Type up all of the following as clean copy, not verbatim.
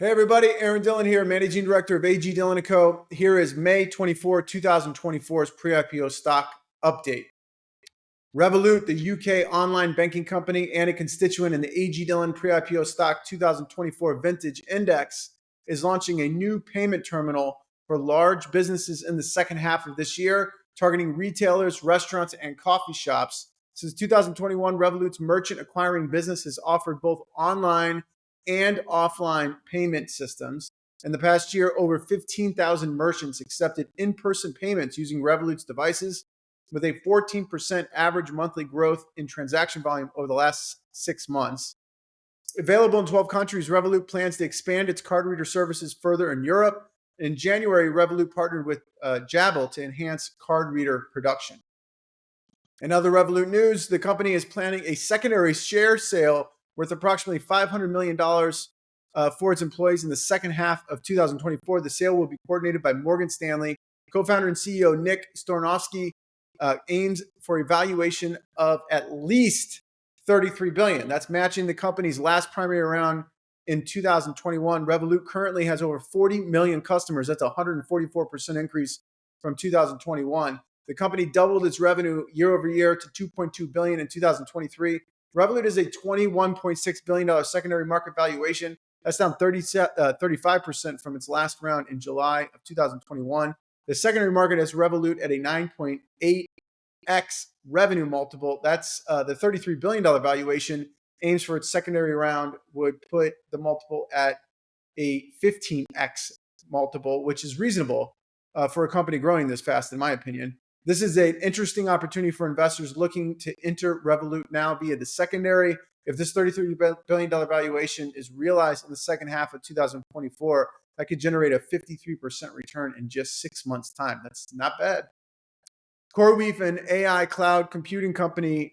Hey everybody, Aaron Dillon here, Managing Director of AG Dillon & Co. Here is May 24, 2024's pre-IPO stock update. Revolut, the UK online banking company and a constituent in the AG Dillon pre-IPO stock 2024 vintage index, is launching a new payment terminal for large businesses in the second half of this year, targeting retailers, restaurants, and coffee shops. Since 2021, Revolut's merchant acquiring business has offered both online and offline payment systems. In the past year, over 15,000 merchants accepted in-person payments using Revolut's devices, with a 14% average monthly growth in transaction volume over the last 6 months. Available in 12 countries, Revolut plans to expand its card reader services further in Europe. In January, Revolut partnered with Jabil to enhance card reader production. In other Revolut news, the company is planning a secondary share sale worth approximately $500 million for its employees in the second half of 2024. The sale will be coordinated by Morgan Stanley. Co-founder and CEO Nick Stornovsky aims for a valuation of at least $33 billion. That's matching the company's last primary round in 2021. Revolut currently has over 40 million customers. That's a 144% increase from 2021. The company doubled its revenue year over year to $2.2 billion in 2023. Revolut is a $21.6 billion secondary market valuation. That's down 35% from its last round in July of 2021. The secondary market has Revolut at a 9.8x revenue multiple. That's the $33 billion valuation aims for its secondary round would put the multiple at a 15x multiple, which is reasonable for a company growing this fast, in my opinion. This is an interesting opportunity for investors looking to enter Revolut now via the secondary. If this $33 billion valuation is realized in the second half of 2024, that could generate a 53% return in just 6 months' time. That's not bad. CoreWeave, an AI cloud computing company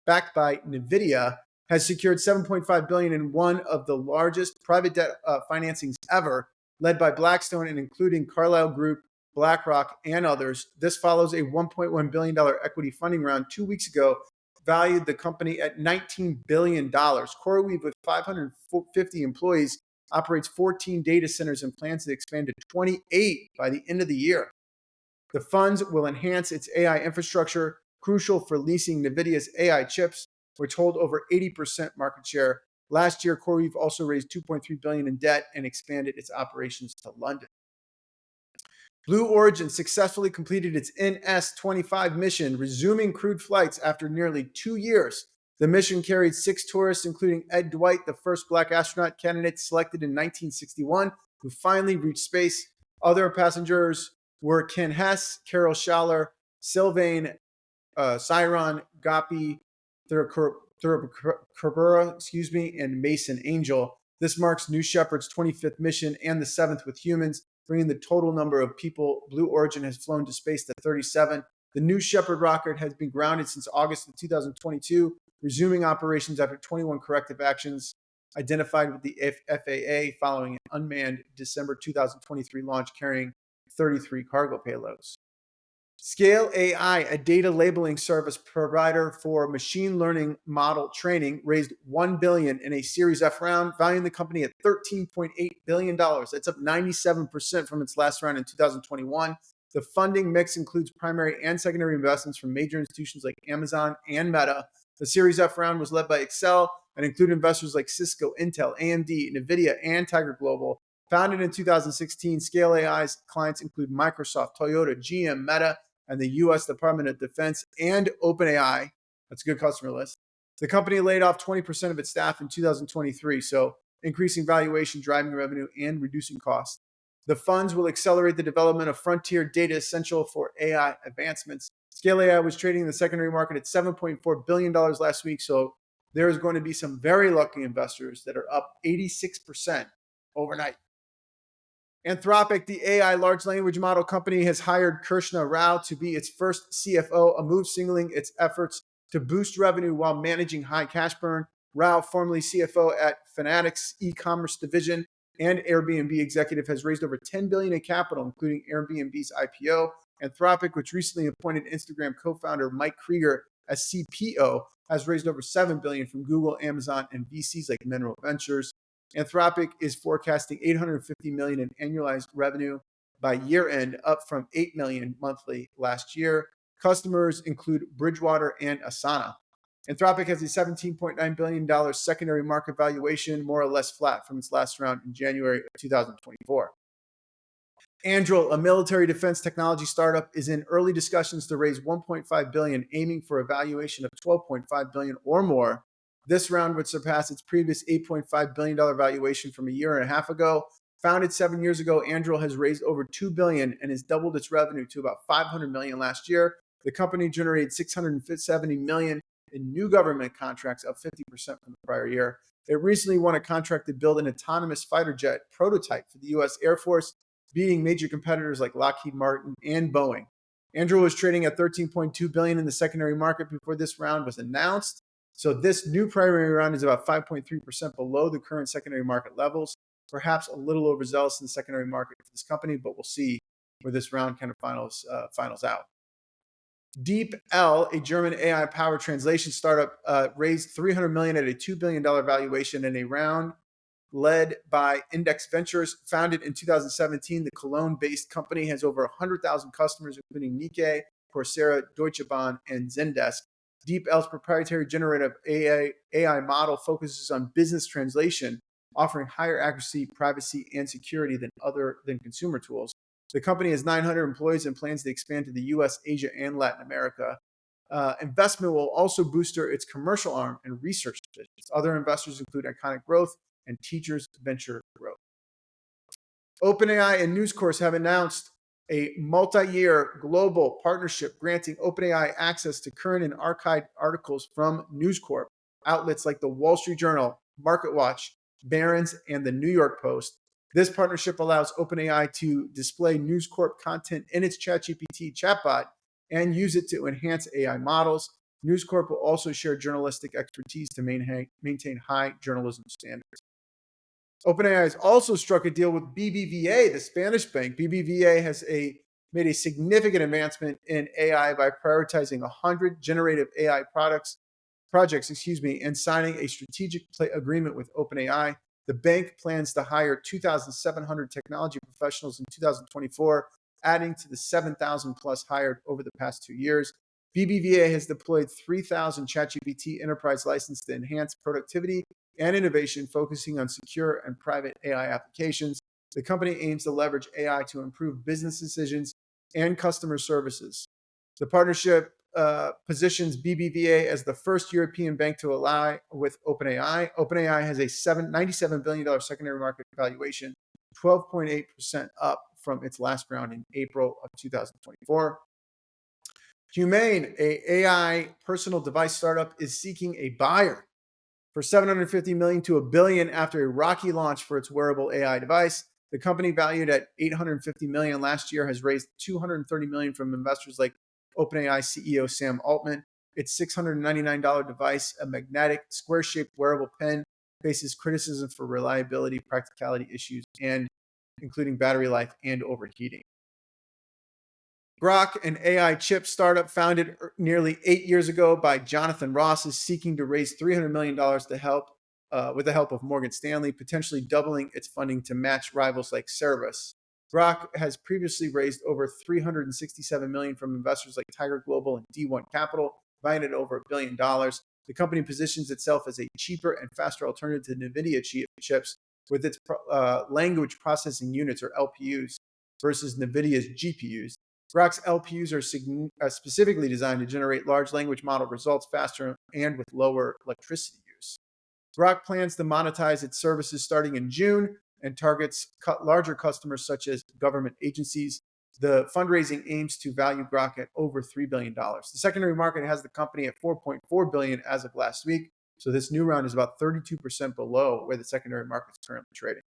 backed by NVIDIA, has secured $7.5 billion in one of the largest private debt financings ever, led by Blackstone and including Carlyle Group, BlackRock, and others. This follows a $1.1 billion equity funding round 2 weeks ago, valued the company at $19 billion. CoreWeave, with 550 employees, operates 14 data centers and plans to expand to 28 by the end of the year. The funds will enhance its AI infrastructure, crucial for leasing NVIDIA's AI chips, which hold over 80% market share. Last year, CoreWeave also raised $2.3 billion in debt and expanded its operations to London. Blue Origin successfully completed its NS-25 mission, resuming crewed flights after nearly 2 years. The mission carried 6 tourists, including Ed Dwight, the first Black astronaut candidate selected in 1961, who finally reached space. Other passengers were Ken Hess, Carol Schaller, Sylvain Cyron, Gopi Thurabura, and Mason Angel. This marks New Shepard's 25th mission and the 7th with humans, bringing the total number of people Blue Origin has flown to space to 37. The New Shepard rocket has been grounded since August of 2022, resuming operations after 21 corrective actions identified with the FAA following an unmanned December 2023 launch carrying 33 cargo payloads. Scale AI, a data labeling service provider for machine learning model training, raised $1 billion in a Series F round, valuing the company at $13.8 billion. That's up 97% from its last round in 2021. The funding mix includes primary and secondary investments from major institutions like Amazon and Meta. The Series F round was led by Excel and included investors like Cisco, Intel, AMD, NVIDIA, and Tiger Global. Founded in 2016, Scale AI's clients include Microsoft, Toyota, GM, Meta, and the U.S. Department of Defense, and OpenAI. That's a good customer list. The company laid off 20% of its staff in 2023, so increasing valuation, driving revenue, and reducing costs. The funds will accelerate the development of frontier data essential for AI advancements. Scale AI was trading in the secondary market at $7.4 billion last week, so there is going to be some very lucky investors that are up 86% overnight. Anthropic, the AI large language model company, has hired Krishna Rao to be its first CFO, a move signaling its efforts to boost revenue while managing high cash burn. Rao, formerly CFO at Fanatics e-commerce division and Airbnb executive, has raised over $10 billion in capital, including Airbnb's IPO. Anthropic, which recently appointed Instagram co-founder Mike Krieger as CPO, has raised over $7 billion from Google, Amazon, and VCs like Mineral Ventures. Anthropic is forecasting $850 million in annualized revenue by year end, up from $8 million monthly last year. Customers include Bridgewater and Asana. Anthropic has a $17.9 billion secondary market valuation, more or less flat from its last round in January of 2024. Anduril, a military defense technology startup, is in early discussions to raise $1.5 billion, aiming for a valuation of $12.5 billion or more. This round would surpass its previous $8.5 billion valuation from a year and a half ago. Founded 7 years ago, Anduril has raised over $2 billion and has doubled its revenue to about $500 million last year. The company generated $670 million in new government contracts, up 50% from the prior year. It recently won a contract to build an autonomous fighter jet prototype for the U.S. Air Force, beating major competitors like Lockheed Martin and Boeing. Anduril was trading at $13.2 billion in the secondary market before this round was announced. So this new primary round is about 5.3% below the current secondary market levels. Perhaps a little overzealous in the secondary market for this company, but we'll see where this round kind of finals out. DeepL, a German AI-powered translation startup, raised $300 million at a $2 billion valuation in a round led by Index Ventures. Founded in 2017, the Cologne-based company has over 100,000 customers, including Nikkei, Coursera, Deutsche Bahn, and Zendesk. DeepL's proprietary generative AI model focuses on business translation, offering higher accuracy, privacy, and security than consumer tools. The company has 900 employees and plans to expand to the U.S., Asia, and Latin America. Investment will also boost its commercial arm and research divisions. Other investors include Iconic Growth and Teachers Venture Growth. OpenAI and News Corp have announced a multi-year global partnership granting OpenAI access to current and archived articles from News Corp, outlets like the Wall Street Journal, MarketWatch, Barron's, and the New York Post. This partnership allows OpenAI to display News Corp content in its ChatGPT chatbot and use it to enhance AI models. News Corp will also share journalistic expertise to maintain high journalism standards. OpenAI has also struck a deal with BBVA, the Spanish bank. BBVA has made a significant advancement in AI by prioritizing 100 generative AI projects, and signing a strategic agreement with OpenAI. The bank plans to hire 2,700 technology professionals in 2024, adding to the 7,000 plus hired over the past 2 years. BBVA has deployed 3,000 ChatGPT enterprise licenses to enhance productivity and innovation, focusing on secure and private AI applications. The company aims to leverage AI to improve business decisions and customer services. The partnership positions BBVA as the first European bank to ally with OpenAI. OpenAI has a $97 billion secondary market valuation, 12.8% up from its last round in April of 2024. Humane, an AI personal device startup, is seeking a buyer for $750 million to $1 billion after a rocky launch for its wearable AI device. The company, valued at $850 million last year, has raised $230 million from investors like OpenAI CEO Sam Altman. Its $699 device, a magnetic, square-shaped wearable pen, faces criticism for reliability, practicality issues, and including battery life and overheating. Groq, an AI chip startup founded nearly 8 years ago by Jonathan Ross, is seeking to raise $300 million with the help of Morgan Stanley, potentially doubling its funding to match rivals like Cerebras. Groq has previously raised over $367 million from investors like Tiger Global and D1 Capital, valued at over $1 billion. The company positions itself as a cheaper and faster alternative to NVIDIA chips with its language processing units, or LPUs, versus NVIDIA's GPUs. Groq's LPUs are specifically designed to generate large language model results faster and with lower electricity use. Groq plans to monetize its services starting in June and targets larger customers such as government agencies. The fundraising aims to value Groq at over $3 billion. The secondary market has the company at $4.4 billion as of last week, so this new round is about 32% below where the secondary market is currently trading.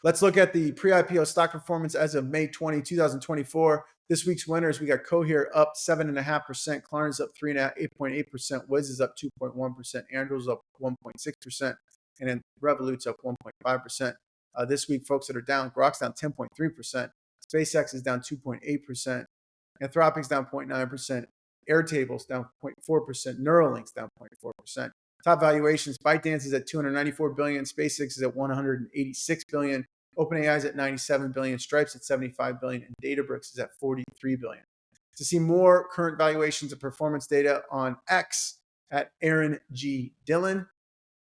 Let's look at the pre-IPO stock performance as of May 20, 2024. This week's winners, we got Cohere up 7.5%, Klarna's up 8.8%, Wiz is up 2.1%, Anduril up 1.6%, and then Revolut's up 1.5%. This week, folks that are down, Groq's down 10.3%, SpaceX is down 2.8%, Anthropic's down 0.9%, Airtable's down 0.4%, Neuralink's down 0.4%. Top valuations, ByteDance is at $294 billion, SpaceX is at $186 billion, OpenAI is at $97 billion, Stripe's at $75 billion, and Databricks is at $43 billion. To see more current valuations and performance data on X at Aaron G. Dillon.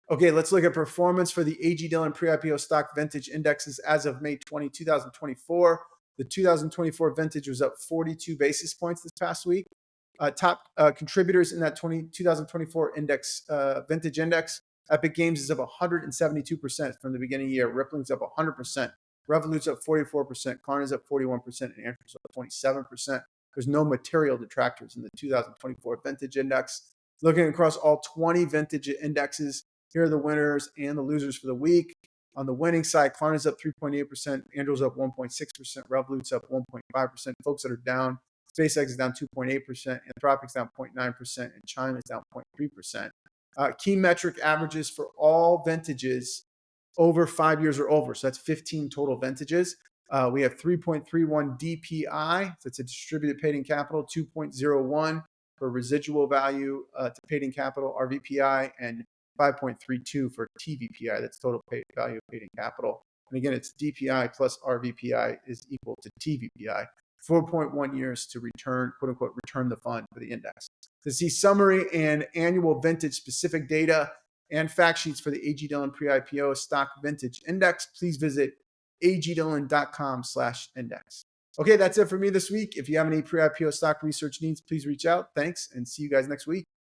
Okay, let's look at performance for the AG Dillon pre-IPO stock vintage indexes as of May 20, 2024. The 2024 vintage was up 42 basis points this past week. Top contributors in that 2024 index vintage index, Epic Games is up 172% from the beginning of the year. Rippling's up 100%. Revolut's up 44%. Klarna's up 41%. And Anthropic's up 27%. There's no material detractors in the 2024 vintage index. Looking across all 20 vintage indexes, here are the winners and the losers for the week. On the winning side, Klarna's up 3.8%, Anduril's up 1.6%, Revolut's up 1.5%. Folks that are down, SpaceX is down 2.8%, Anthropic's down 0.9%, and China is down 0.3%. Key metric averages for all vintages over 5 years or over. So that's 15 total vintages. We have 3.31 DPI, so it's a distributed paid-in capital, 2.01 for residual value to paid-in capital, RVPI, and 5.32 for TVPI, that's total value of paid-in capital. And again, it's DPI plus RVPI is equal to TVPI. 4.1 years to return, quote unquote, return the fund for the index. To see summary and annual vintage specific data and fact sheets for the AG Dillon pre-IPO stock vintage index, please visit agdillon.com/index. Okay, that's it for me this week. If you have any pre-IPO stock research needs, please reach out. Thanks, and see you guys next week.